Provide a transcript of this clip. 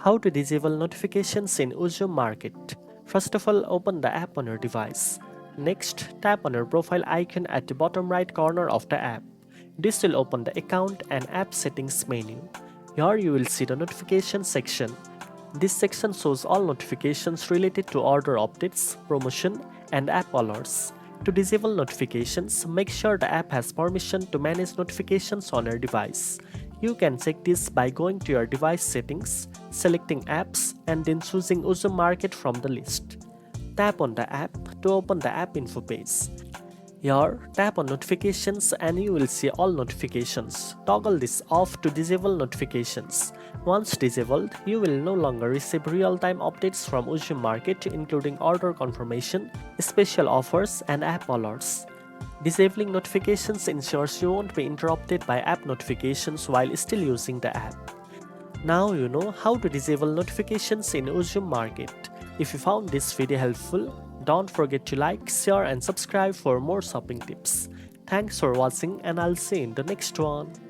How to disable notifications in Uzum Market. First of all, open the app on your device. Next, tap on your profile icon at the bottom right corner of the app. This will open the account and app settings menu. Here you will see the notification section. This section shows all notifications related to order updates, promotion, and app alerts. To disable notifications, make sure the app has permission to manage notifications on your device. You can check this by going to your device settings, selecting apps, and then choosing Uzum Market from the list. Tap on the app to open the app info page. Here, tap on notifications and you will see all notifications. Toggle this off to disable notifications. Once disabled, you will no longer receive real-time updates from Uzum Market, including order confirmation, special offers, and app alerts. Disabling notifications ensures you won't be interrupted by app notifications while still using the app. Now you know how to disable notifications in Uzum Market. If you found this video helpful, don't forget to like, share, and subscribe for more shopping tips. Thanks for watching, and I'll see you in the next one.